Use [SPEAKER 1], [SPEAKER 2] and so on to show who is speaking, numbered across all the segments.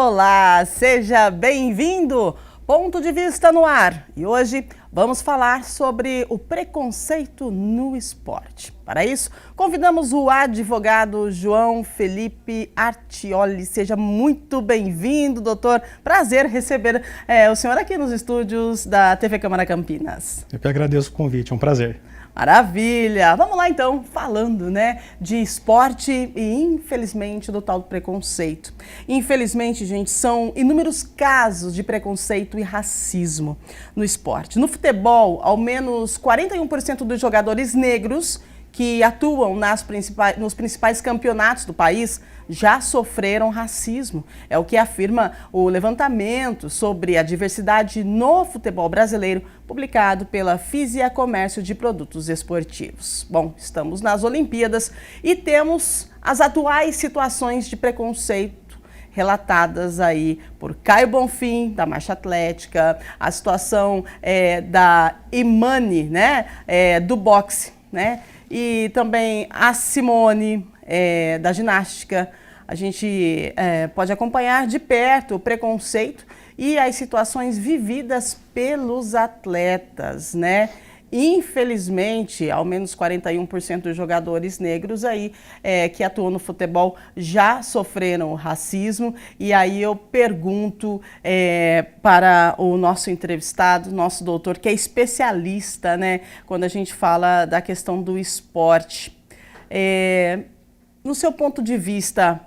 [SPEAKER 1] Olá, seja bem-vindo! Ponto de Vista no ar. E hoje vamos falar sobre o preconceito no esporte. Para isso, convidamos o advogado João Felipe Artioli. Seja muito bem-vindo, doutor. Prazer receber o senhor aqui nos estúdios da TV Câmara Campinas.
[SPEAKER 2] Eu que agradeço o convite, é um prazer.
[SPEAKER 1] Maravilha! Vamos lá então, falando de esporte e infelizmente do tal do preconceito. Infelizmente, gente, são inúmeros casos de preconceito e racismo no esporte. No futebol, ao menos 41% dos jogadores negros que atuam nos principais campeonatos do país já sofreram racismo. É o que afirma o levantamento sobre a diversidade no futebol brasileiro, publicado pela Fisia Comércio de Produtos Esportivos. Bom, estamos nas Olimpíadas e temos as atuais situações de preconceito relatadas aí por Caio Bonfim, da Marcha Atlética, a situação da Imani, do boxe, e também a Simone, da ginástica. A gente pode acompanhar de perto o preconceito e as situações vividas pelos atletas, Infelizmente, ao menos 41% dos jogadores negros aí que atuam no futebol já sofreram racismo. E aí eu pergunto para o nosso entrevistado, nosso doutor, que é especialista, quando a gente fala da questão do esporte. No seu ponto de vista,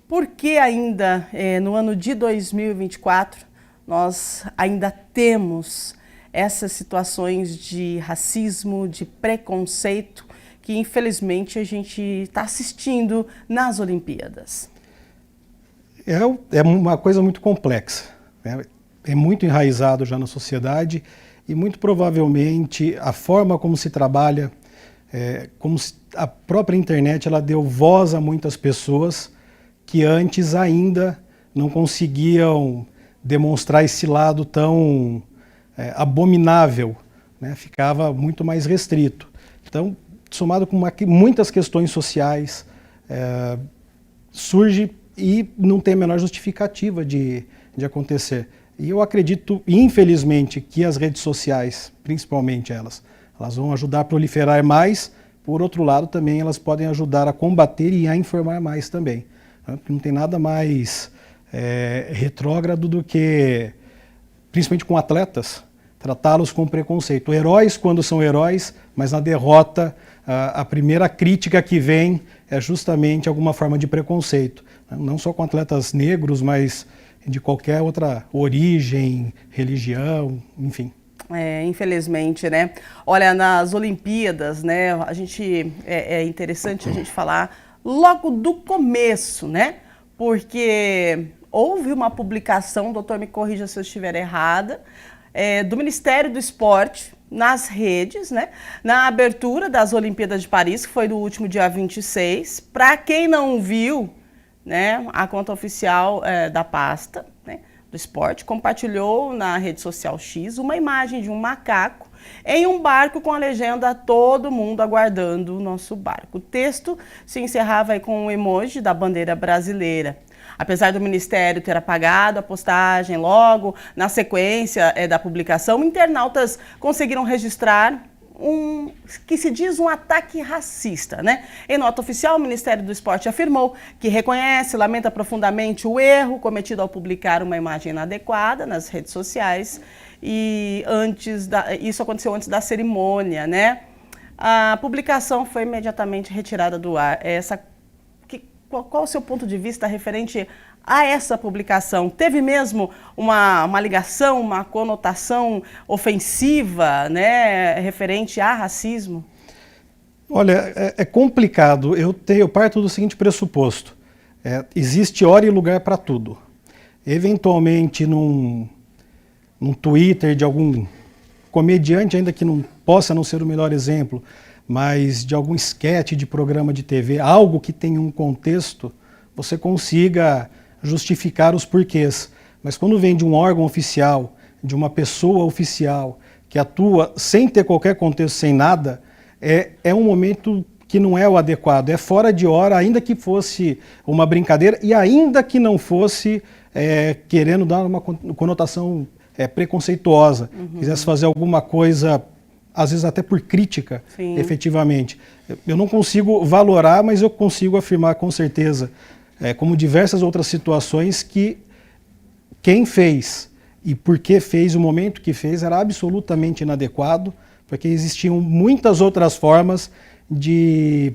[SPEAKER 1] por que ainda no ano de 2024 nós ainda temos essas situações de racismo, de preconceito, que infelizmente a gente está assistindo nas Olimpíadas?
[SPEAKER 2] É uma coisa muito complexa, É muito enraizado já na sociedade e muito provavelmente a forma como se trabalha, como a própria internet, ela deu voz a muitas pessoas que antes ainda não conseguiam demonstrar esse lado tão abominável, ficava muito mais restrito. Então, somado com muitas questões sociais, surge e não tem a menor justificativa de acontecer. E eu acredito, infelizmente, que as redes sociais, principalmente elas vão ajudar a proliferar mais. Por outro lado, também elas podem ajudar a combater e a informar mais também. Porque não tem nada mais retrógrado do que, principalmente com atletas, tratá-los com preconceito. Heróis quando são heróis, mas na derrota a primeira crítica que vem é justamente alguma forma de preconceito. Não só com atletas negros, mas de qualquer outra origem, religião, enfim.
[SPEAKER 1] Infelizmente, Olha, nas Olimpíadas, a gente é interessante a gente falar logo do começo, Porque houve uma publicação, doutor, me corrija se eu estiver errada, do Ministério do Esporte nas redes, na abertura das Olimpíadas de Paris, que foi no último dia 26. Para quem não viu, a conta oficial da pasta do esporte compartilhou na rede social X uma imagem de um macaco em um barco com a legenda "Todo mundo aguardando o nosso barco". O texto se encerrava com um emoji da bandeira brasileira. Apesar do Ministério ter apagado a postagem logo na sequência da publicação, internautas conseguiram registrar que se diz um ataque racista, Em nota oficial, o Ministério do Esporte afirmou que reconhece e lamenta profundamente o erro cometido ao publicar uma imagem inadequada nas redes sociais e isso aconteceu antes da cerimônia, A publicação foi imediatamente retirada do ar. Qual o seu ponto de vista referente a essa publicação? Teve mesmo uma ligação, uma conotação ofensiva, referente a racismo?
[SPEAKER 2] Olha, é complicado. Eu parto do seguinte pressuposto. Existe hora e lugar para tudo. Eventualmente, num Twitter de algum comediante, ainda que não possa não ser o melhor exemplo, mas de algum esquete de programa de TV, algo que tenha um contexto, você consiga justificar os porquês. Mas quando vem de um órgão oficial, de uma pessoa oficial, que atua sem ter qualquer contexto, sem nada, é um momento que não é o adequado, é fora de hora, ainda que fosse uma brincadeira e ainda que não fosse querendo dar uma conotação preconceituosa, quisesse fazer alguma coisa, às vezes até por crítica,
[SPEAKER 1] Sim.
[SPEAKER 2] efetivamente. Eu não consigo valorar, mas eu consigo afirmar com certeza, como diversas outras situações, que quem fez e por que fez, o momento que fez, era absolutamente inadequado, porque existiam muitas outras formas de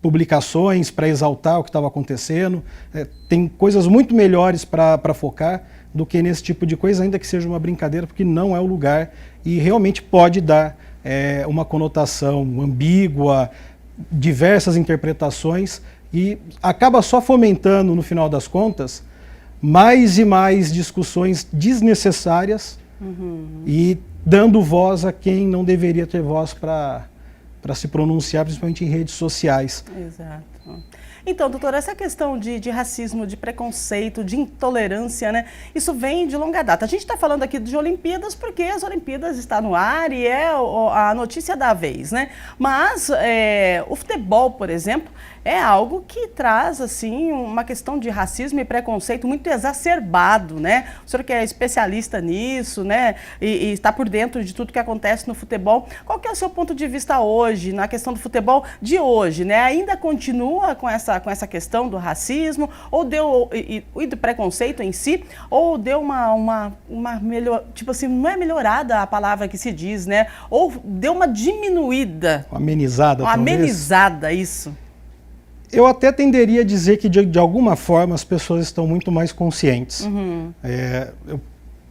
[SPEAKER 2] publicações para exaltar o que estava acontecendo. Tem coisas muito melhores para focar do que nesse tipo de coisa, ainda que seja uma brincadeira, porque não é o lugar e realmente pode dar uma conotação ambígua, diversas interpretações, e acaba só fomentando, no final das contas, mais e mais discussões desnecessárias e dando voz a quem não deveria ter voz para se pronunciar, principalmente em redes sociais.
[SPEAKER 1] Exato. Então, doutora, essa questão de racismo, de preconceito, de intolerância, né? Isso vem de longa data. A gente está falando aqui de Olimpíadas porque as Olimpíadas estão no ar e é a notícia da vez, né? Mas o futebol, por exemplo, é algo que traz, assim, uma questão de racismo e preconceito muito exacerbado, né? O senhor que é especialista nisso, né? E está por dentro de tudo que acontece no futebol. Qual que é o seu ponto de vista hoje, na questão do futebol de hoje, né? Ainda continua com essa questão do racismo, ou deu, e do preconceito em si, ou deu uma melhor, tipo assim, não é melhorada a palavra que se diz, né? Ou deu uma diminuída.
[SPEAKER 2] Uma amenizada,
[SPEAKER 1] Uma
[SPEAKER 2] talvez.
[SPEAKER 1] amenizada, isso.
[SPEAKER 2] Eu até tenderia a dizer que, de alguma forma, as pessoas estão muito mais conscientes.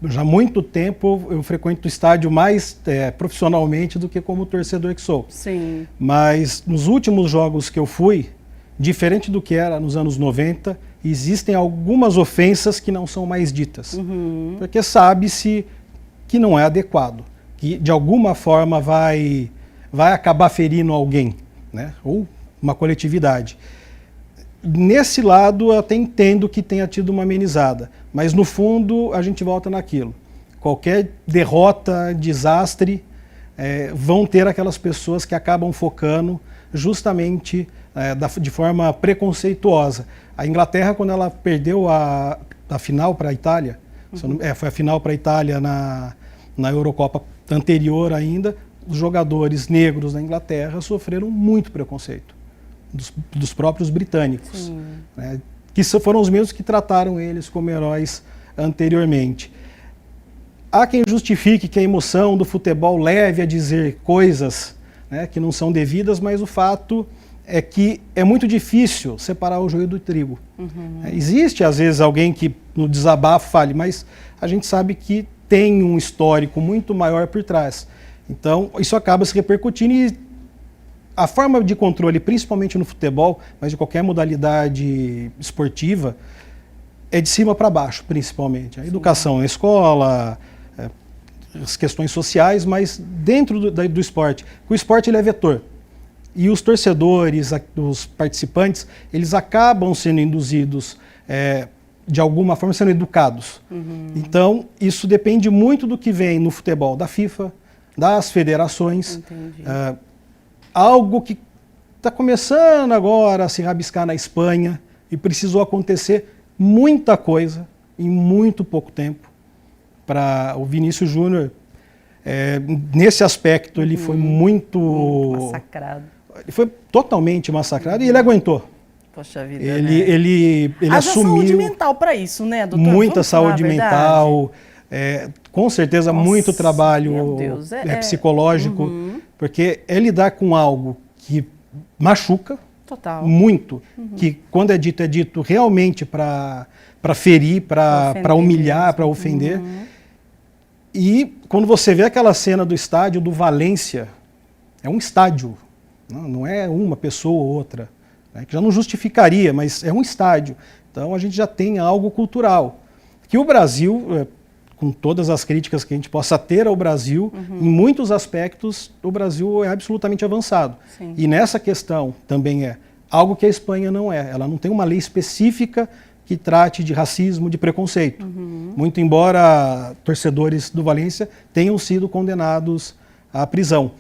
[SPEAKER 2] Já há muito tempo eu frequento o estádio mais profissionalmente do que como torcedor que sou.
[SPEAKER 1] Sim.
[SPEAKER 2] Mas nos últimos jogos que eu fui, diferente do que era nos anos 90, existem algumas ofensas que não são mais ditas. Porque sabe-se que não é adequado, que de alguma forma vai acabar ferindo alguém, né? Ou uma coletividade. Nesse lado, eu até entendo que tenha tido uma amenizada, mas no fundo a gente volta naquilo. Qualquer derrota, desastre, vão ter aquelas pessoas que acabam focando justamente de forma preconceituosa. A Inglaterra, quando ela perdeu a final para a Itália, foi a final para a Itália na Eurocopa anterior ainda, os jogadores negros da Inglaterra sofreram muito preconceito dos próprios britânicos, né, que foram os mesmos que trataram eles como heróis anteriormente. Há quem justifique que a emoção do futebol leve a dizer coisas, né, que não são devidas, mas o fato é que é muito difícil separar o joio do trigo. Existe, às vezes, alguém que no desabafo fale, mas a gente sabe que tem um histórico muito maior por trás. Então, isso acaba se repercutindo e a forma de controle, principalmente no futebol, mas de qualquer modalidade esportiva, é de cima para baixo, principalmente. A educação na escola, as questões sociais, mas dentro do esporte. O esporte ele é vetor. E os torcedores, os participantes, eles acabam sendo induzidos, de alguma forma, sendo educados. Então, isso depende muito do que vem no futebol, da FIFA, das federações. Algo que está começando agora a se rabiscar na Espanha e precisou acontecer muita coisa em muito pouco tempo para o Vinícius Júnior. Nesse aspecto, ele foi muito
[SPEAKER 1] massacrado.
[SPEAKER 2] Ele foi totalmente massacrado e ele aguentou.
[SPEAKER 1] Poxa vida,
[SPEAKER 2] ele assumiu
[SPEAKER 1] saúde mental para isso, né, doutor?
[SPEAKER 2] Muita saúde mental, com certeza muito trabalho psicológico, porque é lidar com algo que machuca muito, que quando é dito realmente para ferir, para humilhar, para ofender. E quando você vê aquela cena do estádio do Valência, é um estádio, não é uma pessoa ou outra, né, que já não justificaria, mas é um estádio. Então a gente já tem algo cultural. Que o Brasil, com todas as críticas que a gente possa ter ao Brasil, em muitos aspectos o Brasil é absolutamente avançado.
[SPEAKER 1] Sim.
[SPEAKER 2] E nessa questão também é algo que a Espanha não é. Ela não tem uma lei específica que trate de racismo, de preconceito. Muito embora torcedores do Valência tenham sido condenados à prisão.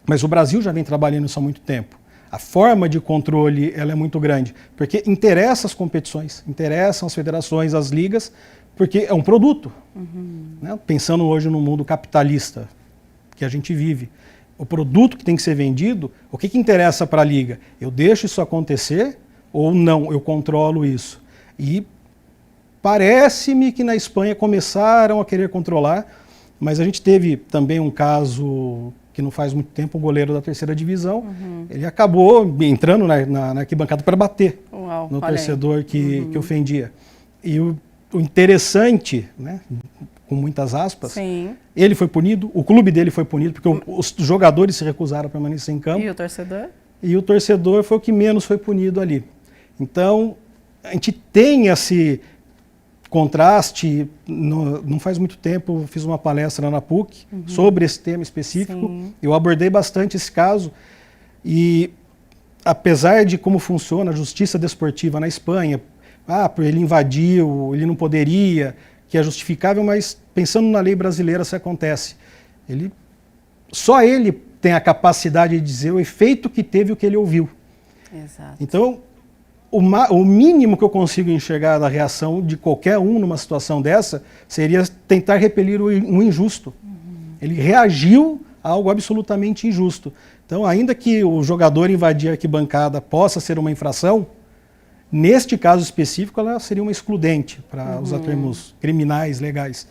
[SPEAKER 2] Mas o Brasil já vem trabalhando isso há muito tempo. a forma de controle ela é muito grande, porque interessa as competições, interessam as federações, as ligas, porque é um produto. Né? Pensando hoje no mundo capitalista que a gente vive, o produto que tem que ser vendido, o que interessa para a liga? Eu deixo isso acontecer ou não? Eu controlo isso? E parece-me que na Espanha começaram a querer controlar, mas a gente teve também um caso que não faz muito tempo, o goleiro da 3ª divisão, ele acabou entrando na arquibancada para bater no torcedor que ofendia. E o interessante, né, com muitas aspas,
[SPEAKER 1] Sim.
[SPEAKER 2] ele foi punido, o clube dele foi punido, porque os jogadores se recusaram a permanecer em campo.
[SPEAKER 1] E o torcedor?
[SPEAKER 2] E o torcedor foi o que menos foi punido ali. Então, a gente tem esse contraste. Não faz muito tempo, fiz uma palestra na PUC sobre esse tema específico.
[SPEAKER 1] Sim.
[SPEAKER 2] Eu abordei bastante esse caso e, apesar de como funciona a justiça desportiva na Espanha, ele invadiu, ele não poderia, que é justificável, mas pensando na lei brasileira, isso acontece. Só ele tem a capacidade de dizer o efeito que teve o que ele ouviu.
[SPEAKER 1] Exato.
[SPEAKER 2] Então, o mínimo que eu consigo enxergar da reação de qualquer um numa situação dessa seria tentar repelir um injusto. Ele reagiu a algo absolutamente injusto. Então, ainda que o jogador invadir a arquibancada possa ser uma infração, neste caso específico ela seria uma excludente, para usar termos criminais, legais.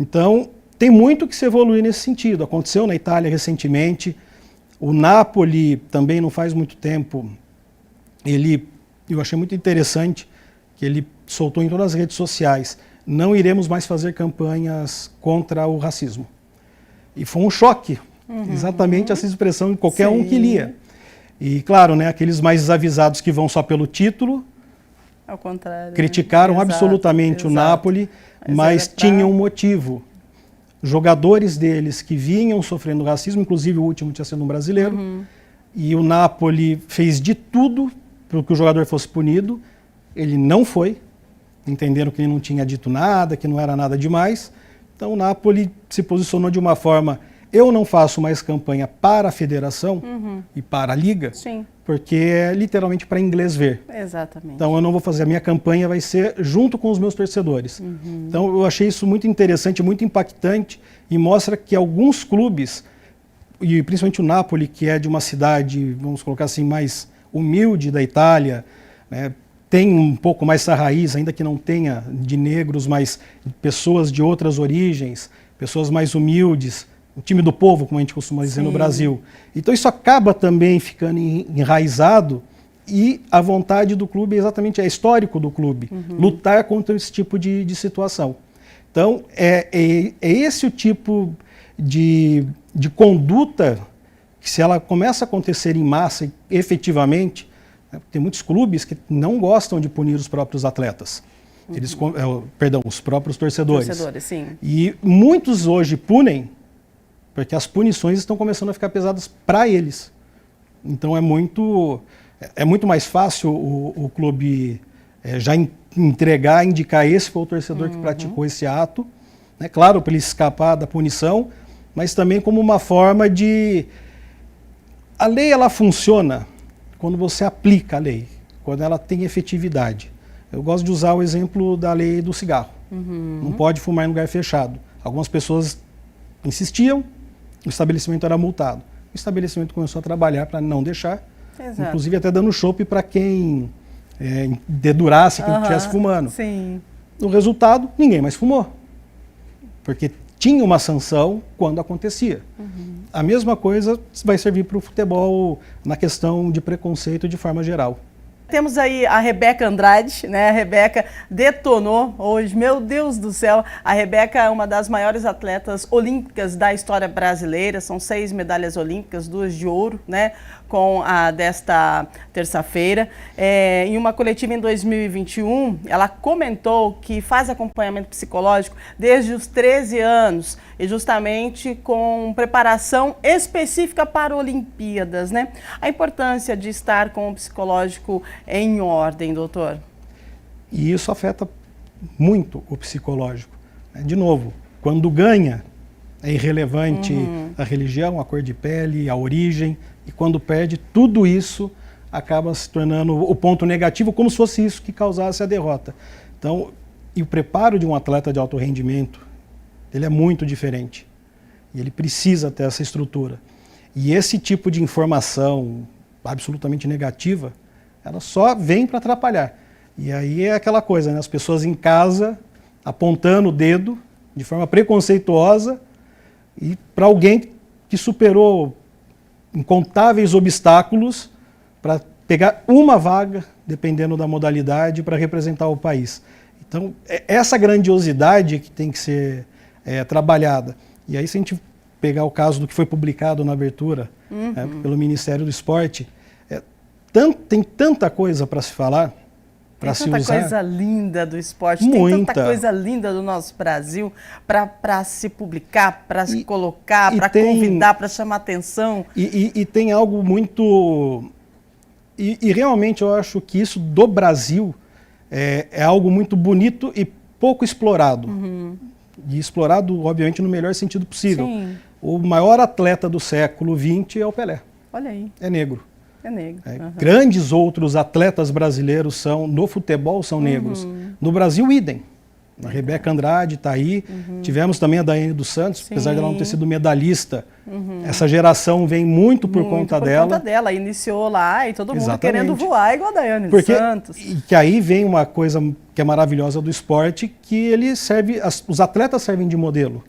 [SPEAKER 2] Então, tem muito que se evoluir nesse sentido. Aconteceu na Itália recentemente, o Napoli também não faz muito tempo, eu achei muito interessante que ele soltou em todas as redes sociais: não iremos mais fazer campanhas contra o racismo. E foi um choque, exatamente essa expressão de qualquer um que lia. E claro, né, aqueles mais desavisados que vão só pelo título,
[SPEAKER 1] ao contrário,
[SPEAKER 2] criticaram absolutamente o Napoli, mas tinham um motivo. Jogadores deles que vinham sofrendo racismo, inclusive o último tinha sido um brasileiro, e o Napoli fez de tudo para que o jogador fosse punido. Ele não foi, entenderam que ele não tinha dito nada, que não era nada demais. Então o Napoli se posicionou de uma forma: eu não faço mais campanha para a federação e para a liga,
[SPEAKER 1] Sim.
[SPEAKER 2] porque é literalmente para inglês ver.
[SPEAKER 1] Exatamente.
[SPEAKER 2] Então eu não vou fazer, a minha campanha vai ser junto com os meus torcedores. Então eu achei isso muito interessante, muito impactante, e mostra que alguns clubes, e principalmente o Napoli, que é de uma cidade, vamos colocar assim, mais humilde da Itália, né, tem um pouco mais essa raiz, ainda que não tenha de negros, mas pessoas de outras origens, pessoas mais humildes, o time do povo, como a gente costuma dizer no Brasil. Então isso acaba também ficando enraizado, e a vontade do clube é histórico do clube, lutar contra esse tipo de situação. Então é esse o tipo de conduta que, se ela começa a acontecer em massa efetivamente, né, tem muitos clubes que não gostam de punir os próprios atletas. Os próprios torcedores.
[SPEAKER 1] Sim.
[SPEAKER 2] E muitos hoje punem porque as punições estão começando a ficar pesadas para eles. Então é muito mais fácil o clube já indicar esse foi o torcedor que praticou esse ato, né? Claro, para ele escapar da punição, mas também como uma forma de... A lei, ela funciona quando você aplica a lei, quando ela tem efetividade. Eu gosto de usar o exemplo da lei do cigarro. Não pode fumar em lugar fechado. Algumas pessoas insistiam, o estabelecimento era multado. O estabelecimento começou a trabalhar para não deixar, inclusive até dando chope para quem dedurasse que estivesse fumando.
[SPEAKER 1] Sim.
[SPEAKER 2] O resultado, ninguém mais fumou, porque tinha uma sanção quando acontecia. A mesma coisa vai servir para o futebol na questão de preconceito de forma geral.
[SPEAKER 1] Temos aí a Rebeca Andrade, né? A Rebeca detonou hoje, meu Deus do céu. A Rebeca é uma das maiores atletas olímpicas da história brasileira, são 6 medalhas olímpicas, 2 de ouro, né? Com a desta terça-feira. Em uma coletiva em 2021, ela comentou que faz acompanhamento psicológico desde os 13 anos e justamente com preparação específica para Olimpíadas, né? A importância de estar com o psicológico em ordem, doutor.
[SPEAKER 2] E isso afeta muito o psicológico. De novo, quando ganha, é irrelevante a religião, a cor de pele, a origem, e quando perde, tudo isso acaba se tornando o ponto negativo, como se fosse isso que causasse a derrota. Então, e o preparo de um atleta de alto rendimento, ele é muito diferente. E ele precisa ter essa estrutura. E esse tipo de informação absolutamente negativa, ela só vem para atrapalhar. E aí é aquela coisa, né? As pessoas em casa apontando o dedo de forma preconceituosa e para alguém que superou incontáveis obstáculos para pegar uma vaga, dependendo da modalidade, para representar o país. Então, essa grandiosidade que tem que ser trabalhada. E aí, se a gente pegar o caso do que foi publicado na abertura pelo Ministério do Esporte, tem tanta coisa para se falar, para se usar.
[SPEAKER 1] Tem tanta coisa linda do esporte,
[SPEAKER 2] Muita.
[SPEAKER 1] Tem tanta coisa linda do nosso Brasil para se publicar, para se colocar, para convidar, para chamar atenção.
[SPEAKER 2] E tem algo muito... E realmente eu acho que isso do Brasil é algo muito bonito e pouco explorado. E explorado, obviamente, no melhor sentido possível.
[SPEAKER 1] Sim.
[SPEAKER 2] O maior atleta do século XX é o Pelé.
[SPEAKER 1] Olha aí.
[SPEAKER 2] É negro.
[SPEAKER 1] É negro.
[SPEAKER 2] Grandes outros atletas brasileiros no futebol são negros. No Brasil, idem. A Rebeca Andrade está aí. Tivemos também a Daiane dos Santos,
[SPEAKER 1] Sim.
[SPEAKER 2] apesar de ela não ter sido medalhista. Essa geração vem muito por conta dela.
[SPEAKER 1] Por conta dela, iniciou lá e todo mundo
[SPEAKER 2] Exatamente.
[SPEAKER 1] querendo voar igual a Daiane dos Santos.
[SPEAKER 2] E que aí vem uma coisa que é maravilhosa do esporte, que ele serve, os atletas servem de modelo.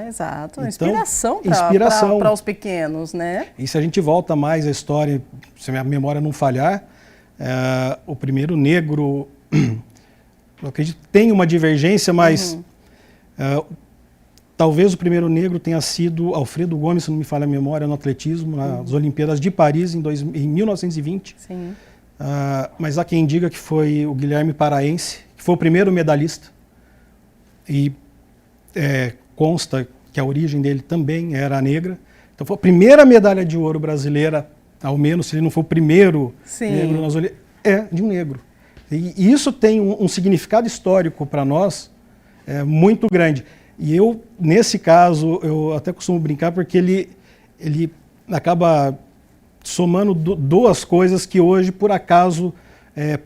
[SPEAKER 1] Exato,
[SPEAKER 2] Então,
[SPEAKER 1] inspiração para os pequenos, né?
[SPEAKER 2] E se a gente volta mais à história, se a minha memória não falhar, o primeiro negro, eu acredito que tem uma divergência, mas talvez o primeiro negro tenha sido Alfredo Gomes, se não me falha a memória, no atletismo, nas Olimpíadas de Paris, em 1920.
[SPEAKER 1] Sim.
[SPEAKER 2] Mas há quem diga que foi o Guilherme Paraense, que foi o primeiro medalhista. E consta que a origem dele também era negra. Então foi a primeira medalha de ouro brasileira, ao menos, se ele não for o primeiro negro nas Olimpíadas, de um negro. E isso tem um significado histórico para nós muito grande. E eu, nesse caso, eu até costumo brincar porque ele acaba somando duas coisas que hoje, por acaso,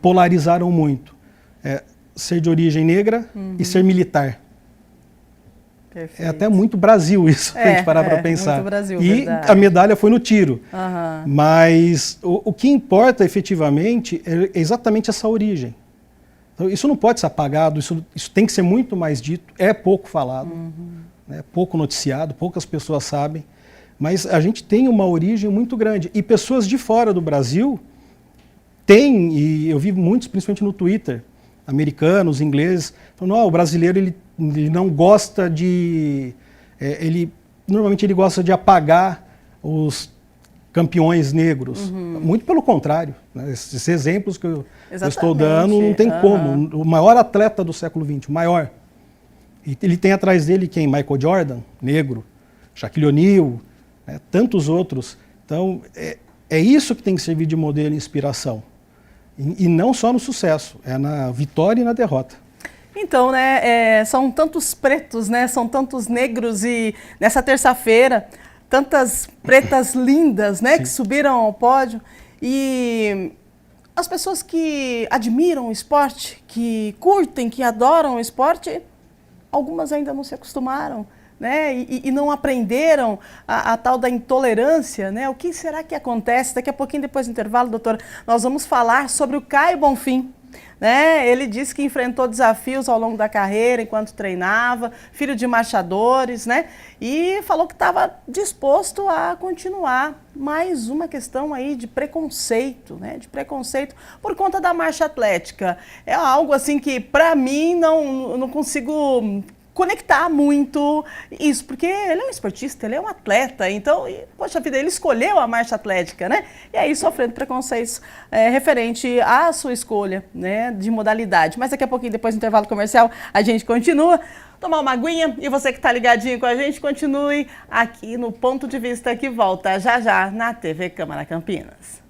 [SPEAKER 2] polarizaram muito. Ser de origem negra e ser militar.
[SPEAKER 1] Perfeito.
[SPEAKER 2] É até muito Brasil isso, se a gente parar para pensar.
[SPEAKER 1] Muito Brasil,
[SPEAKER 2] e
[SPEAKER 1] verdade.
[SPEAKER 2] a medalha foi no tiro. Mas o que importa efetivamente é exatamente essa origem. Então, isso não pode ser apagado, isso tem que ser muito mais dito, é pouco falado, né, pouco noticiado, poucas pessoas sabem, mas a gente tem uma origem muito grande. E pessoas de fora do Brasil têm, e eu vi muitos, principalmente no Twitter, americanos, ingleses, falando, o brasileiro ele não gosta de... normalmente ele gosta de apagar os campeões negros. Muito pelo contrário. Né? Esses exemplos que eu estou dando, não tem como. O maior atleta do século XX, o maior. E ele tem atrás dele quem? Michael Jordan, negro. Shaquille O'Neal, tantos outros. Então, é isso que tem que servir de modelo e inspiração. E não só no sucesso, é na vitória e na derrota.
[SPEAKER 1] Então, né, são tantos pretos, né, são tantos negros e nessa terça-feira, tantas pretas lindas, né, que subiram ao pódio e as pessoas que admiram o esporte, que curtem, que adoram o esporte, algumas ainda não se acostumaram, né, e não aprenderam a tal da intolerância, né, o que será que acontece? Daqui a pouquinho, depois do intervalo, doutor, nós vamos falar sobre o Caio Bonfim. Né? Ele disse que enfrentou desafios ao longo da carreira, enquanto treinava, filho de marchadores, né? E falou que estava disposto a continuar. Mais uma questão aí de preconceito, né? De preconceito por conta da marcha atlética. É algo assim que, para mim, não consigo conectar muito isso, porque ele é um esportista, ele é um atleta, então, poxa vida, ele escolheu a marcha atlética, né? E aí sofrendo preconceitos referente à sua escolha, né, de modalidade. Mas daqui a pouquinho, depois do intervalo comercial, a gente continua. Tomar uma aguinha e você que está ligadinho com a gente, continue aqui no Ponto de Vista, que volta já já na TV Câmara Campinas.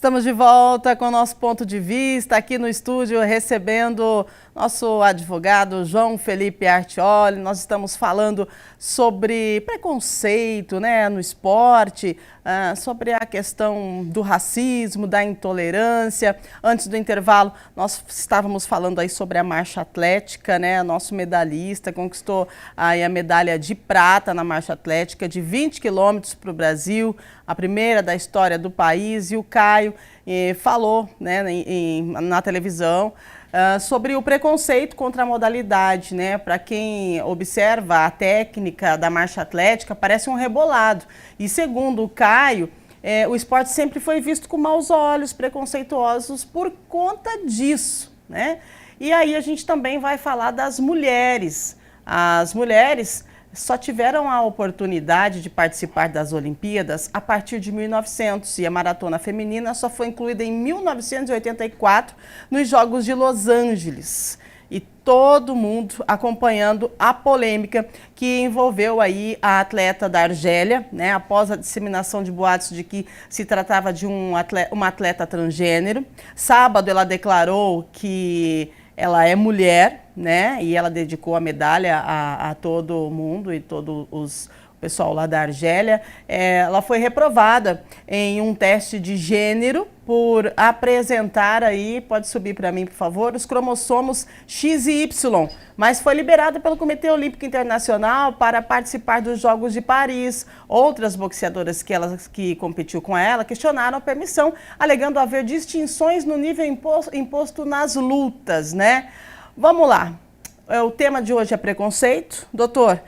[SPEAKER 1] Estamos de volta com o nosso ponto de vista aqui no estúdio, recebendo nosso advogado João Felipe Artioli. Nós estamos falando sobre preconceito, né, no esporte, sobre a questão do racismo, da intolerância. Antes do intervalo, nós estávamos falando aí sobre a marcha atlética, né? Nosso medalhista conquistou aí a medalha de prata na marcha atlética de 20 quilômetros para o Brasil, a primeira da história do país, e o Caio falou, né, na televisão sobre o preconceito contra a modalidade, né? Para quem observa a técnica da marcha atlética, parece um rebolado. E segundo o Caio, o esporte sempre foi visto com maus olhos, preconceituosos por conta disso, né? E aí a gente também vai falar das mulheres. As mulheres só tiveram a oportunidade de participar das Olimpíadas a partir de 1900 e a maratona feminina só foi incluída em 1984 nos Jogos de Los Angeles. E todo mundo acompanhando a polêmica que envolveu aí a atleta da Argélia, né, após a disseminação de boatos de que se tratava de uma atleta transgênero. Sábado ela declarou que ela é mulher, né? E ela dedicou a medalha a todo mundo e todo o pessoal lá da Argélia. Ela foi reprovada em um teste de gênero por apresentar aí, pode subir para mim, por favor, os cromossomos X e Y, mas foi liberada pelo Comitê Olímpico Internacional para participar dos Jogos de Paris. Outras boxeadoras que competiu com ela questionaram a permissão, alegando haver distinções no nível imposto nas lutas, né? Vamos lá. O tema de hoje é preconceito. Doutor,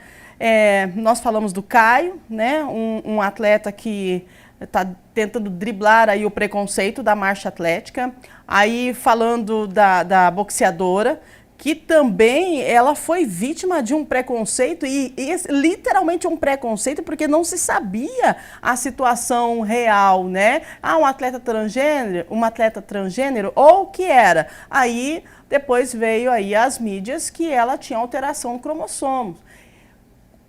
[SPEAKER 1] nós falamos do Caio, né? Um atleta que está tentando driblar aí o preconceito da marcha atlética. Aí falando da boxeadora, que também ela foi vítima de um preconceito, e literalmente um preconceito, porque não se sabia a situação real, né? Um atleta transgênero, ou o que era? Aí depois veio aí as mídias que ela tinha alteração no cromossomo.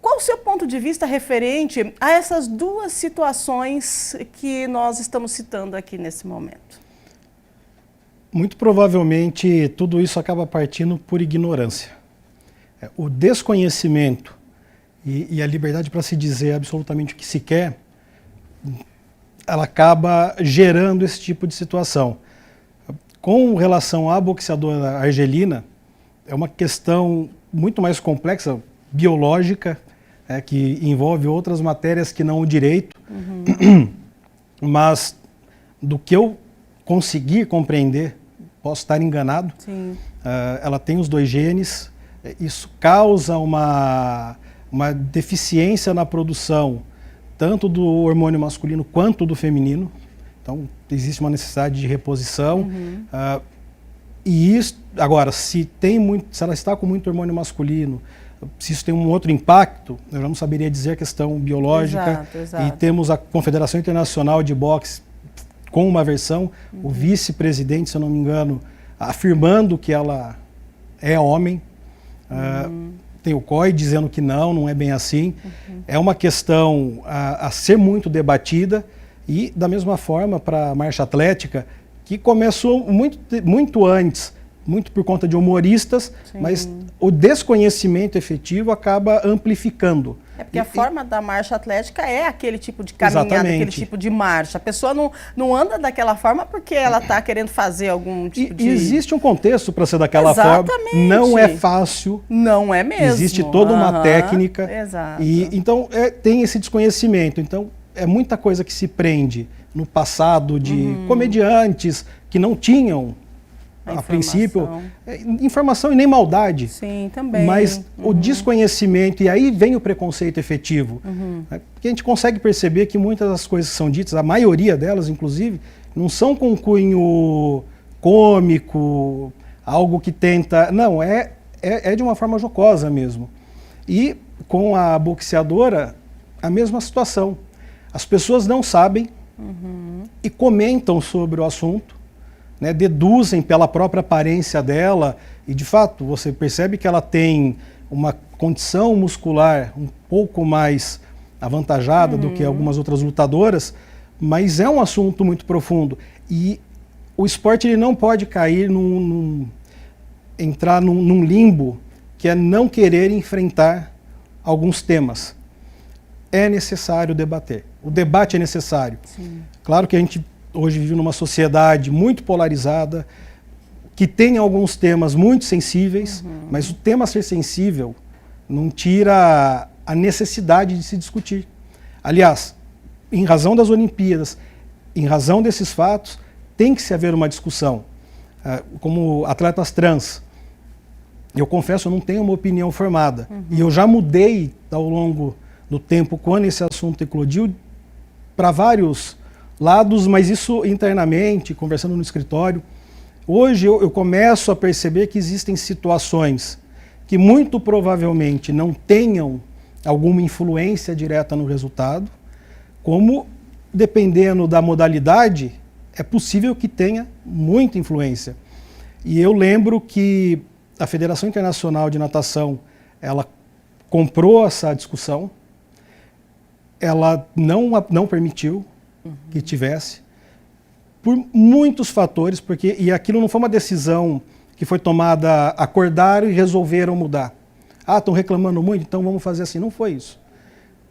[SPEAKER 1] Qual o seu ponto de vista referente a essas duas situações que nós estamos citando aqui nesse momento?
[SPEAKER 2] Muito provavelmente tudo isso acaba partindo por ignorância. O desconhecimento e a liberdade para se dizer absolutamente o que se quer, ela acaba gerando esse tipo de situação. Com relação à boxeadora argelina, é uma questão muito mais complexa, biológica, que envolve outras matérias que não o direito, mas do que eu consegui compreender, posso estar enganado, ela tem os dois genes, isso causa uma deficiência na produção, tanto do hormônio masculino quanto do feminino, então existe uma necessidade de reposição, e isso, agora, se ela está com muito hormônio masculino, se isso tem um outro impacto, eu já não saberia dizer a questão biológica. Exato. E temos a Confederação Internacional de Boxe com uma versão, o vice-presidente, se eu não me engano, afirmando que ela é homem, tem o COI dizendo que não é bem assim. É uma questão a ser muito debatida, e da mesma forma para a marcha atlética, que começou muito antes, muito por conta de humoristas, mas o desconhecimento efetivo acaba amplificando.
[SPEAKER 1] Porque a forma da marcha atlética é aquele tipo de caminhada, aquele tipo de marcha. A pessoa não anda daquela forma porque ela está querendo fazer algum tipo de...
[SPEAKER 2] Existe um contexto para ser daquela forma. Não é fácil.
[SPEAKER 1] Não é mesmo.
[SPEAKER 2] Existe toda uma técnica.
[SPEAKER 1] Exato.
[SPEAKER 2] Então tem esse desconhecimento. Então é muita coisa que se prende no passado de comediantes que não tinham, a princípio, informação e nem maldade.
[SPEAKER 1] Sim, também.
[SPEAKER 2] Mas o desconhecimento, e aí vem o preconceito efetivo. Porque a gente consegue perceber que muitas das coisas que são ditas, a maioria delas, inclusive, não são com cunho cômico, algo que tenta... Não, é de uma forma jocosa mesmo. E com a boxeadora, a mesma situação. As pessoas não sabem e comentam sobre o assunto, né, deduzem pela própria aparência dela, e de fato você percebe que ela tem uma condição muscular um pouco mais avantajada do que algumas outras lutadoras, mas é um assunto muito profundo. E o esporte ele não pode cair entrar num limbo que é não querer enfrentar alguns temas. É necessário debater. O debate é necessário.
[SPEAKER 1] Sim.
[SPEAKER 2] Claro que a gente hoje vive numa sociedade muito polarizada, que tem alguns temas muito sensíveis, mas o tema ser sensível não tira a necessidade de se discutir. Aliás, em razão das Olimpíadas, em razão desses fatos, tem que se haver uma discussão. Como atletas trans, eu confesso, eu não tenho uma opinião formada. E eu já mudei ao longo do tempo, quando esse assunto eclodiu, para vários lados, mas isso internamente, conversando no escritório. Hoje eu começo a perceber que existem situações que muito provavelmente não tenham alguma influência direta no resultado, como, dependendo da modalidade, é possível que tenha muita influência. E eu lembro que a Federação Internacional de Natação, ela comprou essa discussão, ela não permitiu que tivesse, por muitos fatores, e aquilo não foi uma decisão que foi tomada, acordaram e resolveram mudar. Ah, estão reclamando muito, então vamos fazer assim. Não foi isso.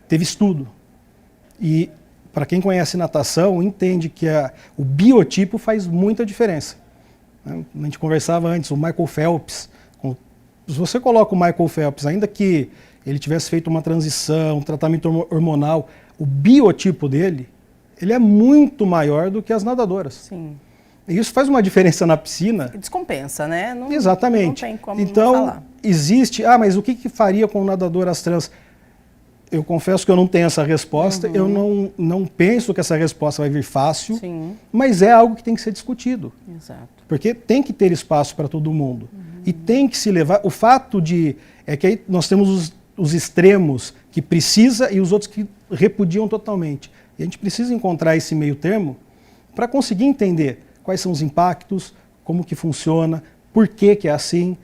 [SPEAKER 2] Teve estudo. E, para quem conhece natação, entende que o biotipo faz muita diferença. A gente conversava antes, o Michael Phelps. Se você coloca o Michael Phelps, ainda que ele tivesse feito uma transição, um tratamento hormonal, o biotipo dele, ele é muito maior do que as nadadoras.
[SPEAKER 1] Sim.
[SPEAKER 2] E isso faz uma diferença na piscina.
[SPEAKER 1] Descompensa, né? Não,
[SPEAKER 2] exatamente.
[SPEAKER 1] Não tem como
[SPEAKER 2] então,
[SPEAKER 1] falar.
[SPEAKER 2] Existe... mas o que faria com nadadoras trans? Eu confesso que eu não tenho essa resposta. Eu não penso que essa resposta vai vir fácil.
[SPEAKER 1] Sim.
[SPEAKER 2] Mas é algo que tem que ser discutido.
[SPEAKER 1] Exato.
[SPEAKER 2] Porque tem que ter espaço para todo mundo. E tem que se levar... O fato é que aí nós temos os extremos que precisa e os outros que repudiam totalmente. E a gente precisa encontrar esse meio termo para conseguir entender quais são os impactos, como que funciona, por que é assim.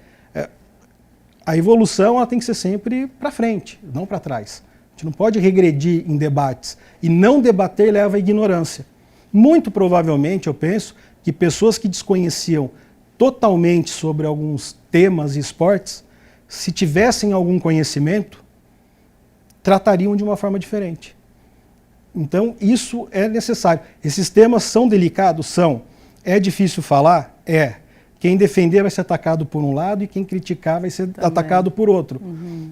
[SPEAKER 2] A evolução ela tem que ser sempre para frente, não para trás. A gente não pode regredir em debates. E não debater leva à ignorância. Muito provavelmente, eu penso, que pessoas que desconheciam totalmente sobre alguns temas e esportes, se tivessem algum conhecimento, tratariam de uma forma diferente. Então, isso é necessário. Esses temas são delicados? São. É difícil falar? É. Quem defender vai ser atacado por um lado e quem criticar vai ser atacado por outro.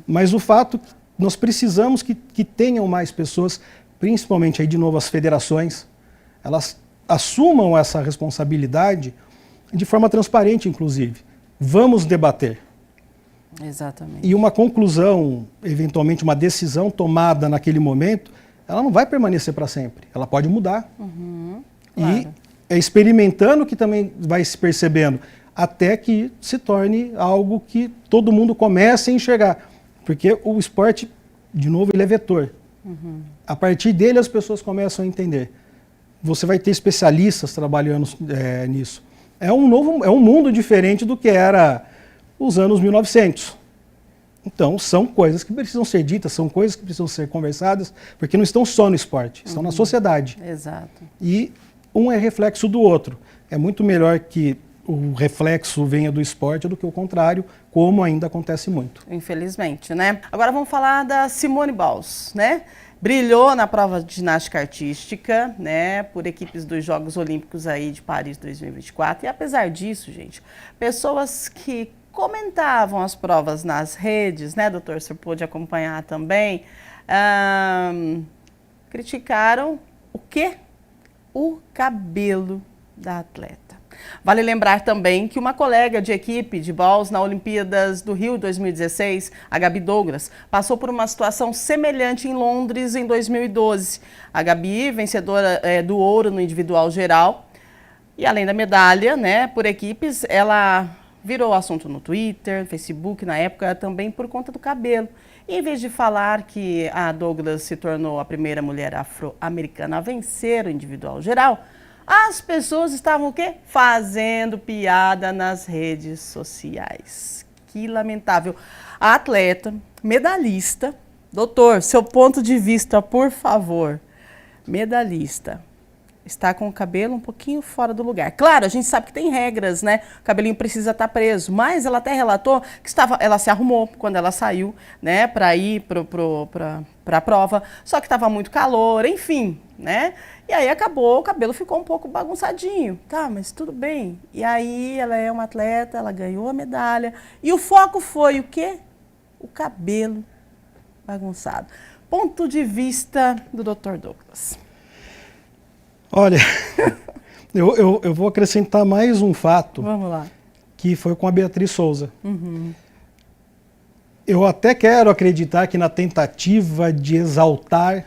[SPEAKER 2] Mas o fato que nós precisamos que tenham mais pessoas, principalmente aí de novo as federações, elas assumam essa responsabilidade de forma transparente, inclusive. Vamos debater.
[SPEAKER 1] Exatamente. E
[SPEAKER 2] uma conclusão, eventualmente uma decisão tomada naquele momento, ela não vai permanecer para sempre. Ela pode mudar.
[SPEAKER 1] Claro.
[SPEAKER 2] E é experimentando que também vai se percebendo, até que se torne algo que todo mundo comece a enxergar. Porque o esporte, de novo, ele é vetor. A partir dele as pessoas começam a entender. Você vai ter especialistas trabalhando nisso. É um mundo diferente do que era os anos 1900. Então, são coisas que precisam ser ditas, são coisas que precisam ser conversadas, porque não estão só no esporte, estão na sociedade.
[SPEAKER 1] Exato.
[SPEAKER 2] E um é reflexo do outro. É muito melhor que o reflexo venha do esporte do que o contrário, como ainda acontece muito.
[SPEAKER 1] Infelizmente, né? Agora vamos falar da Simone Biles, né? Brilhou na prova de ginástica artística, né, por equipes dos Jogos Olímpicos aí de Paris 2024. E apesar disso, gente, pessoas que comentavam as provas nas redes, né, doutor, você pôde acompanhar também, criticaram o quê? O cabelo da atleta. Vale lembrar também que uma colega de equipe de bowls na Olimpíadas do Rio 2016, a Gabi Douglas, passou por uma situação semelhante em Londres em 2012. A Gabi, vencedora do ouro no individual geral, e além da medalha, né, por equipes, ela virou assunto no Twitter, no Facebook, na época também por conta do cabelo. E em vez de falar que a Douglas se tornou a primeira mulher afro-americana a vencer o individual geral, as pessoas estavam o quê? Fazendo piada nas redes sociais. Que lamentável. A atleta, medalhista, doutor, seu ponto de vista, por favor. Medalhista, está com o cabelo um pouquinho fora do lugar. Claro, a gente sabe que tem regras, né? O cabelinho precisa estar preso, mas ela até relatou que ela se arrumou quando ela saiu, né, para ir para a prova, só que estava muito calor, enfim, né? E aí acabou, o cabelo ficou um pouco bagunçadinho. Tá, mas tudo bem. E aí ela é uma atleta, ela ganhou a medalha, e o foco foi o quê? O cabelo bagunçado. Ponto de vista do Dr. Douglas.
[SPEAKER 2] Olha, eu vou acrescentar mais um fato.
[SPEAKER 1] Vamos lá.
[SPEAKER 2] Que foi com a Beatriz Souza. Eu até quero acreditar que na tentativa de exaltar,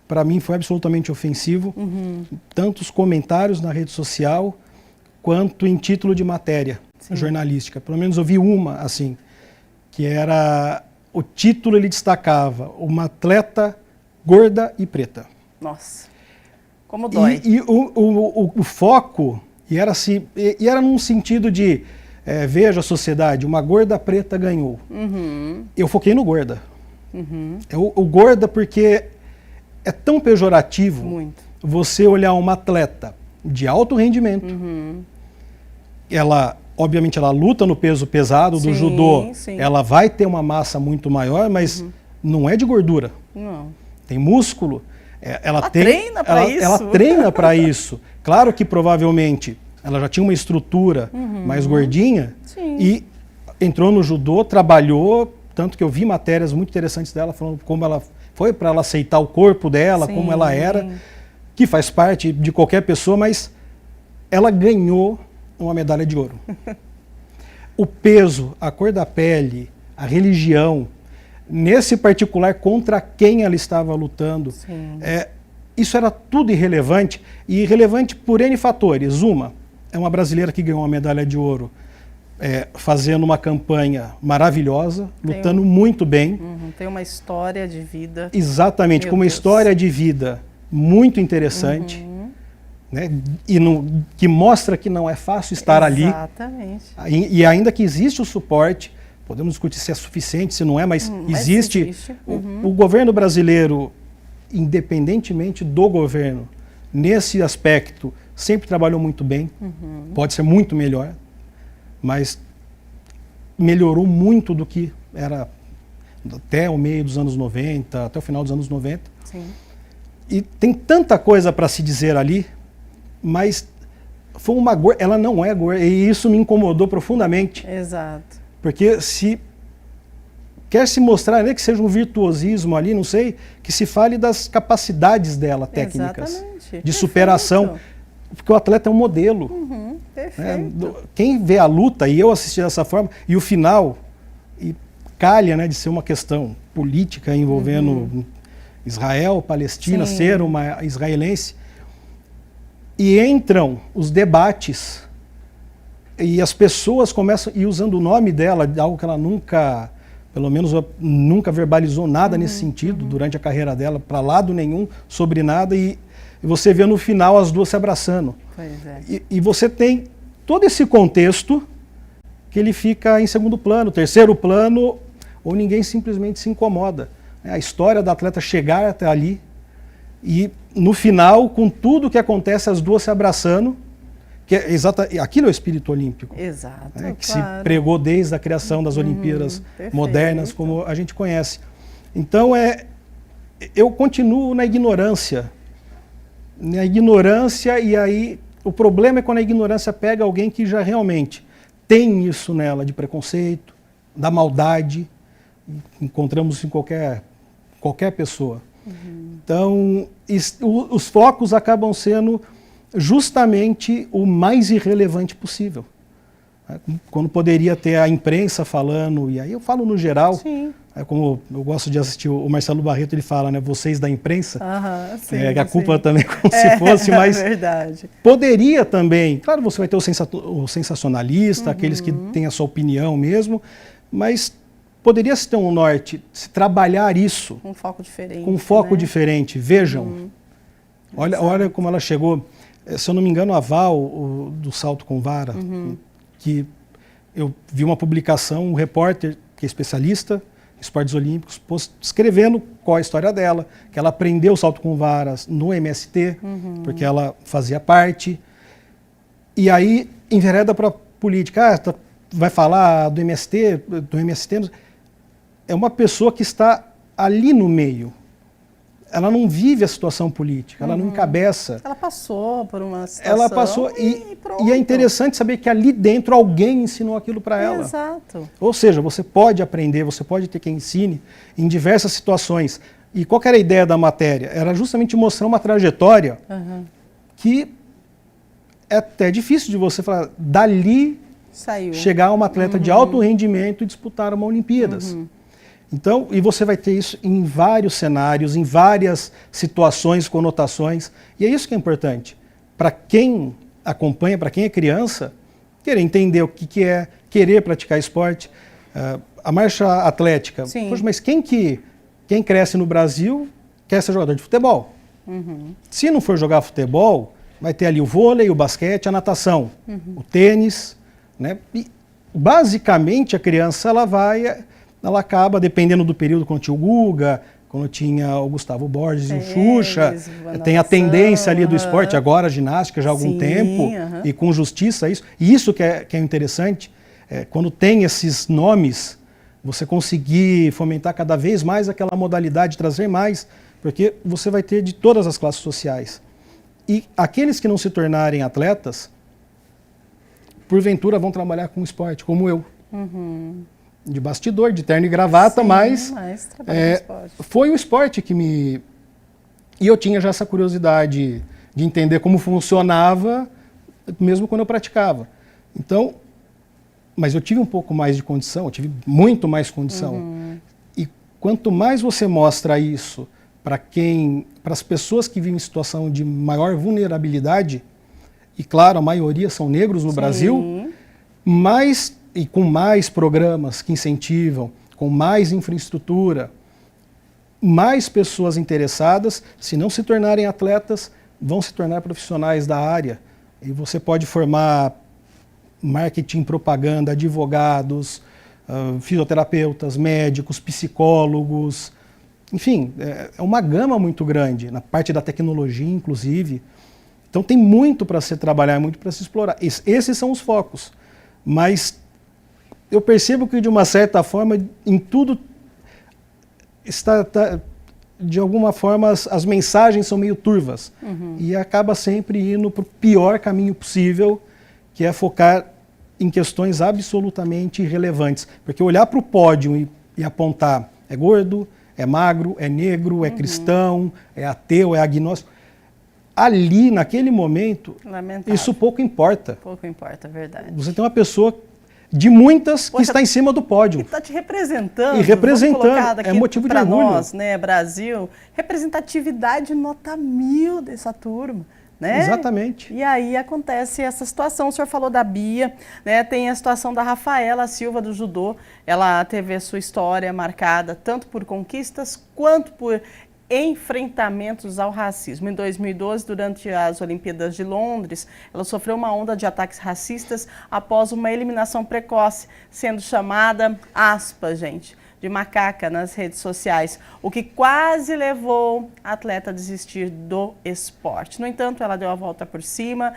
[SPEAKER 2] para mim foi absolutamente ofensivo, tanto os comentários na rede social, quanto em título de matéria jornalística. Pelo menos eu vi uma assim, que era, o título ele destacava, uma atleta gorda e preta.
[SPEAKER 1] Nossa. Como dói.
[SPEAKER 2] E o foco, e era num sentido de, veja a sociedade, uma gorda preta ganhou. Eu foquei no gorda. O gorda porque é tão pejorativo você olhar uma atleta de alto rendimento. Ela, obviamente, ela luta no peso pesado do judô. Ela vai ter uma massa muito maior, mas não é de gordura.
[SPEAKER 1] Não.
[SPEAKER 2] Tem músculo. Ela
[SPEAKER 1] treina para isso.
[SPEAKER 2] Ela treina para isso. Claro que provavelmente ela já tinha uma estrutura mais gordinha e entrou no judô, trabalhou, tanto que eu vi matérias muito interessantes dela falando como ela foi para ela aceitar o corpo dela, como ela era, que faz parte de qualquer pessoa, mas ela ganhou uma medalha de ouro. O peso, a cor da pele, a religião, nesse particular, contra quem ela estava lutando, isso era tudo irrelevante, e irrelevante por N fatores. Uma, é uma brasileira que ganhou uma medalha de ouro, fazendo uma campanha maravilhosa, lutando muito bem.
[SPEAKER 1] Tem uma história de vida.
[SPEAKER 2] Exatamente, com uma história de vida muito interessante, né, que mostra que não é fácil estar ali.
[SPEAKER 1] Exatamente.
[SPEAKER 2] E ainda que existe o suporte, podemos discutir se é suficiente, se não é, mas existe. O governo brasileiro, independentemente do governo, nesse aspecto, sempre trabalhou muito bem. Pode ser muito melhor, mas melhorou muito do que era até o meio dos anos 90, até o final dos anos 90. E tem tanta coisa para se dizer ali, mas foi ela não é gorda, e isso me incomodou profundamente.
[SPEAKER 1] Exato.
[SPEAKER 2] Porque se quer se mostrar, né, que seja um virtuosismo ali, não sei, que se fale das capacidades dela, técnicas, de superação, porque o atleta é um modelo.
[SPEAKER 1] Perfeito.
[SPEAKER 2] Quem vê a luta, e eu assisti dessa forma, e o final, e calha, né, de ser uma questão política envolvendo Israel, Palestina, ser uma israelense, e entram os debates, e as pessoas começam, e usando o nome dela, algo que ela nunca, pelo menos nunca verbalizou nada nesse sentido durante a carreira dela, para lado nenhum, sobre nada, e você vê no final as duas se abraçando.
[SPEAKER 1] Pois é.
[SPEAKER 2] E você tem todo esse contexto que ele fica em segundo plano, terceiro plano, ou ninguém simplesmente se incomoda. A história da atleta chegar até ali e no final, com tudo que acontece, as duas se abraçando, que aquilo é o espírito olímpico.
[SPEAKER 1] Exato,
[SPEAKER 2] que se pregou desde a criação das Olimpíadas modernas, como a gente conhece. Então, eu continuo na ignorância. Na ignorância, e aí o problema é quando a ignorância pega alguém que já realmente tem isso nela, de preconceito, da maldade, encontramos em qualquer pessoa. Então, os focos acabam sendo justamente o mais irrelevante possível. Quando poderia ter a imprensa falando, e aí eu falo no geral, como eu gosto de assistir o Marcelo Barreto, ele fala, né, vocês da imprensa, a culpa também como se fosse, mas
[SPEAKER 1] verdade.
[SPEAKER 2] Poderia também, claro, você vai ter o sensacionalista, aqueles que têm a sua opinião mesmo, mas poderia se ter um norte, se trabalhar isso.
[SPEAKER 1] Um foco diferente.
[SPEAKER 2] Com um foco diferente. Vejam, olha como ela chegou. Se eu não me engano, a Val, do Salto com Vara, que eu vi uma publicação, um repórter que é especialista, esportes olímpicos, escrevendo qual a história dela, que ela aprendeu salto com varas no MST, porque ela fazia parte. E aí envereda para a política. Vai falar do MST, é uma pessoa que está ali no meio. Ela não vive a situação política, ela não encabeça.
[SPEAKER 1] Ela passou por uma situação.
[SPEAKER 2] Ela passou e é interessante saber que ali dentro alguém ensinou aquilo para ela.
[SPEAKER 1] Exato.
[SPEAKER 2] Ou seja, você pode aprender, você pode ter quem ensine em diversas situações. E qual que era a ideia da matéria? Era justamente mostrar uma trajetória que é até difícil de você falar, dali chegar a uma atleta de alto rendimento e disputar uma Olimpíadas. Então, e você vai ter isso em vários cenários, em várias situações, conotações, e é isso que é importante. Para quem acompanha, para quem é criança, querer entender o que é querer praticar esporte. A marcha atlética, poxa, mas quem cresce no Brasil quer ser jogador de futebol? Se não for jogar futebol, vai ter ali o vôlei, o basquete, a natação, o tênis, né? E basicamente a criança ela acaba, dependendo do período, quando tinha o Guga, quando tinha o Gustavo Borges e o Xuxa, tem a tendência ali do esporte, agora a ginástica já há algum tempo, e com justiça isso. E isso que é interessante, quando tem esses nomes, você conseguir fomentar cada vez mais aquela modalidade, trazer mais, porque você vai ter de todas as classes sociais. E aqueles que não se tornarem atletas, porventura vão trabalhar com esporte, como eu. De bastidor, de terno e gravata, mas foi o esporte que me... E eu tinha já essa curiosidade de entender como funcionava, mesmo quando eu praticava. Então, mas eu tive um pouco mais de condição, eu tive muito mais condição. E quanto mais você mostra isso para as pessoas que vivem em situação de maior vulnerabilidade, e claro, a maioria são negros no Brasil, e com mais programas que incentivam, com mais infraestrutura, mais pessoas interessadas, se não se tornarem atletas, vão se tornar profissionais da área. E você pode formar marketing, propaganda, advogados, fisioterapeutas, médicos, psicólogos, enfim, é uma gama muito grande, na parte da tecnologia, inclusive. Então tem muito para se trabalhar, muito para se explorar. Esses são os focos. Mas eu percebo que, de uma certa forma, em tudo de alguma forma, as mensagens são meio turvas. E acaba sempre indo para o pior caminho possível, que é focar em questões absolutamente irrelevantes. Porque olhar para o pódio e apontar, é gordo, é magro, é negro, é cristão, é ateu, é agnóstico. Ali, naquele momento, isso pouco importa.
[SPEAKER 1] Pouco importa, é verdade.
[SPEAKER 2] Você tem uma pessoa de muitas que está em cima do pódio.
[SPEAKER 1] E está te representando.
[SPEAKER 2] E representando, é motivo de orgulho.
[SPEAKER 1] Para nós, né, Brasil, representatividade nota 1000 dessa turma. Né?
[SPEAKER 2] Exatamente.
[SPEAKER 1] E aí acontece essa situação. O senhor falou da Bia, né? Tem a situação da Rafaela Silva do judô. Ela teve a sua história marcada tanto por conquistas quanto por enfrentamentos ao racismo. Em 2012, durante as Olimpíadas de Londres, ela sofreu uma onda de ataques racistas após uma eliminação precoce, sendo chamada, aspas, gente, de macaca nas redes sociais, o que quase levou a atleta a desistir do esporte. No entanto, ela deu a volta por cima.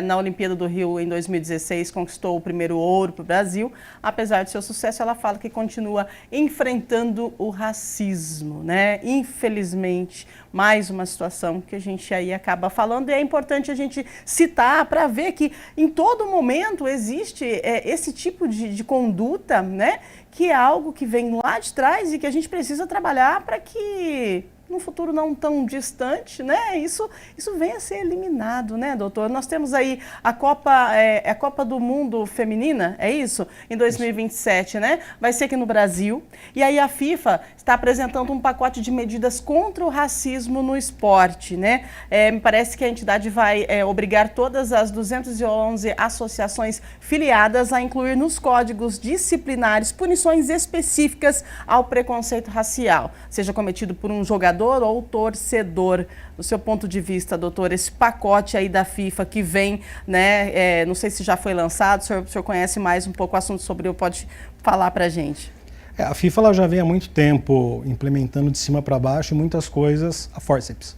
[SPEAKER 1] Na Olimpíada do Rio, em 2016, conquistou o primeiro ouro para o Brasil. Apesar do seu sucesso, ela fala que continua enfrentando o racismo, né? Infelizmente, mais uma situação que a gente aí acaba falando, e é importante a gente citar para ver que em todo momento existe esse tipo de conduta, né? Que é algo que vem lá de trás e que a gente precisa trabalhar para que num futuro não tão distante, né, isso venha a ser eliminado, né, doutor? Nós temos aí a Copa do Mundo Feminina, é isso? Em 2027, né? Vai ser aqui no Brasil. E aí a FIFA está apresentando um pacote de medidas contra o racismo no esporte, né? Me parece que a entidade vai obrigar todas as 211 associações filiadas a incluir nos códigos disciplinares punições específicas ao preconceito racial, seja cometido por um jogador ou torcedor. Do seu ponto de vista, doutor, esse pacote aí da FIFA que vem, né, não sei se já foi lançado, o senhor conhece mais um pouco o assunto sobre ele, pode falar para a gente?
[SPEAKER 2] A FIFA ela já vem há muito tempo implementando de cima para baixo muitas coisas a forceps.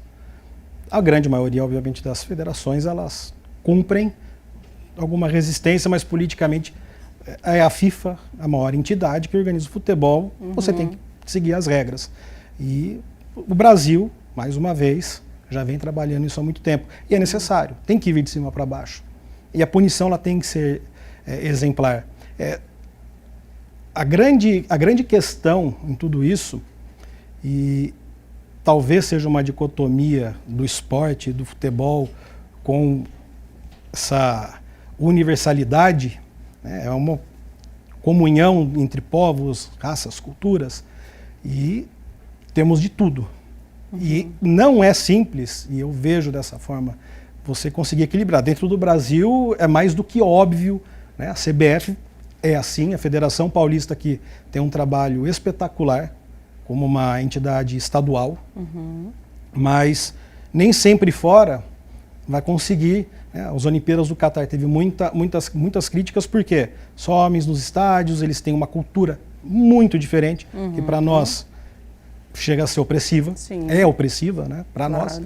[SPEAKER 2] A grande maioria, obviamente, das federações, elas cumprem alguma resistência, mas politicamente é a FIFA a maior entidade que organiza o futebol, você tem que seguir as regras. E o Brasil, mais uma vez, já vem trabalhando isso há muito tempo. E é necessário, tem que vir de cima para baixo. E a punição ela tem que ser exemplar. A grande questão em tudo isso, e talvez seja uma dicotomia do esporte, do futebol, com essa universalidade, né, é uma comunhão entre povos, raças, culturas, e temos de tudo. E não é simples, e eu vejo dessa forma, você conseguir equilibrar. Dentro do Brasil é mais do que óbvio, né? A CBF é assim, a Federação Paulista que tem um trabalho espetacular como uma entidade estadual, mas nem sempre fora vai conseguir, né? As Olimpíadas do Catar teve muitas críticas porque só homens nos estádios, eles têm uma cultura muito diferente, que para nós chega a ser opressiva,
[SPEAKER 1] Sim.
[SPEAKER 2] É opressiva, né? Para
[SPEAKER 1] Claro.
[SPEAKER 2] nós.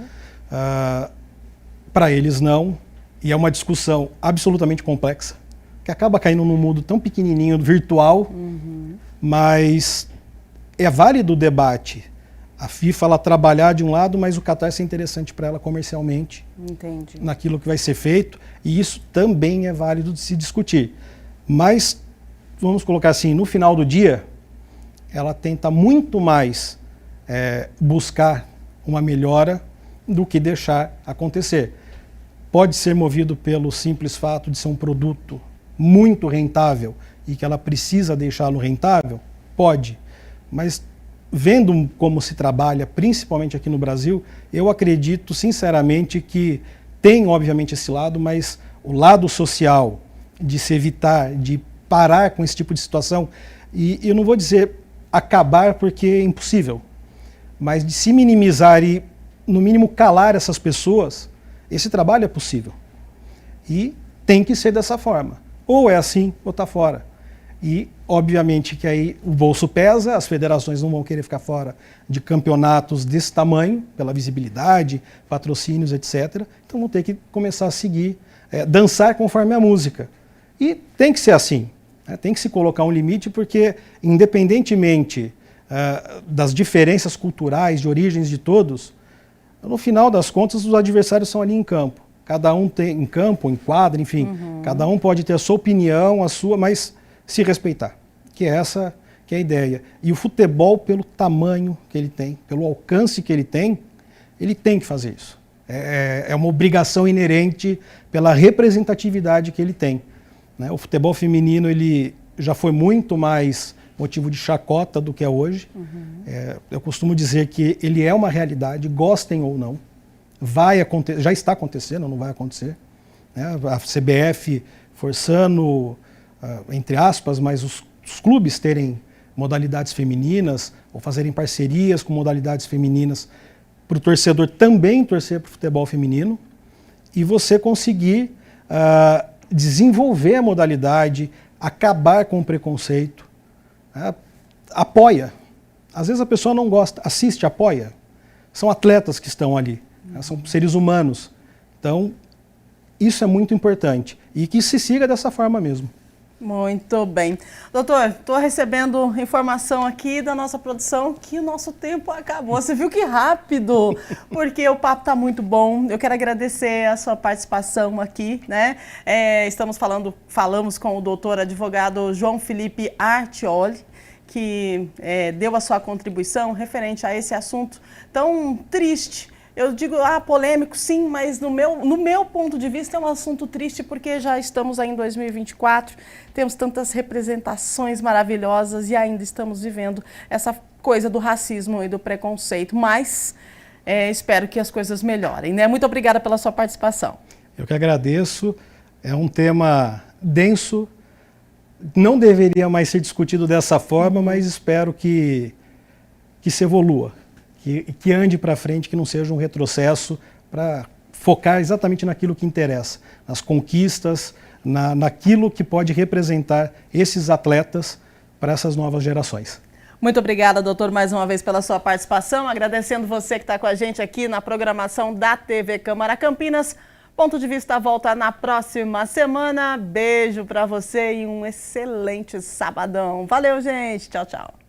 [SPEAKER 2] Para eles não, e é uma discussão absolutamente complexa, que acaba caindo num mundo tão pequenininho, virtual, mas é válido o debate. A FIFA ela trabalhar de um lado, mas o Qatar ser interessante para ela comercialmente,
[SPEAKER 1] Entendi.
[SPEAKER 2] naquilo que vai ser feito, e isso também é válido de se discutir. Mas, vamos colocar assim, no final do dia, ela tenta muito mais buscar uma melhora do que deixar acontecer. Pode ser movido pelo simples fato de ser um produto muito rentável e que ela precisa deixá-lo rentável? Pode. Mas vendo como se trabalha, principalmente aqui no Brasil, eu acredito sinceramente que tem obviamente esse lado, mas o lado social de se evitar, de parar com esse tipo de situação, e eu não vou dizer acabar porque é impossível, mas de se minimizar e, no mínimo, calar essas pessoas, esse trabalho é possível. E tem que ser dessa forma. Ou é assim, ou está fora. E, obviamente, que aí o bolso pesa, as federações não vão querer ficar fora de campeonatos desse tamanho, pela visibilidade, patrocínios, etc. Então vão ter que começar a seguir, dançar conforme a música. E tem que ser assim, né? Tem que se colocar um limite, porque, independentemente das diferenças culturais, de origens de todos, no final das contas, os adversários são ali em campo. Cada um tem em campo, em quadra, enfim, cada um pode ter a sua opinião, a sua, mas se respeitar, que é essa que é a ideia. E o futebol, pelo tamanho que ele tem, pelo alcance que ele tem que fazer isso. É uma obrigação inerente pela representatividade que ele tem, né? O futebol feminino ele já foi muito mais motivo de chacota do que é hoje. Eu costumo dizer que ele é uma realidade, gostem ou não. Vai acontecer, já está acontecendo, não vai acontecer, né? A CBF forçando, entre aspas, mas os clubes terem modalidades femininas ou fazerem parcerias com modalidades femininas para o torcedor também torcer para o futebol feminino e você conseguir desenvolver a modalidade, acabar com o preconceito. Apoia. Às vezes a pessoa não gosta, assiste, apoia. São atletas que estão ali, né? São seres humanos. Então, isso é muito importante e que se siga dessa forma mesmo.
[SPEAKER 1] Muito bem. Doutor, estou recebendo informação aqui da nossa produção que o nosso tempo acabou. Você viu que rápido, porque o papo está muito bom. Eu quero agradecer a sua participação aqui, né? Falamos com o doutor advogado João Felipe Artioli, que deu a sua contribuição referente a esse assunto tão triste. Eu digo, polêmico sim, mas no meu ponto de vista é um assunto triste porque já estamos aí em 2024, temos tantas representações maravilhosas e ainda estamos vivendo essa coisa do racismo e do preconceito, mas espero que as coisas melhorem, né? Muito obrigada pela sua participação.
[SPEAKER 2] Eu que agradeço, é um tema denso, não deveria mais ser discutido dessa forma, mas espero que se evolua. Que ande para frente, que não seja um retrocesso, para focar exatamente naquilo que interessa, nas conquistas, naquilo que pode representar esses atletas para essas novas gerações.
[SPEAKER 1] Muito obrigada, doutor, mais uma vez pela sua participação. Agradecendo você que está com a gente aqui na programação da TV Câmara Campinas. Ponto de Vista volta na próxima semana. Beijo para você e um excelente sabadão. Valeu, gente. Tchau, tchau.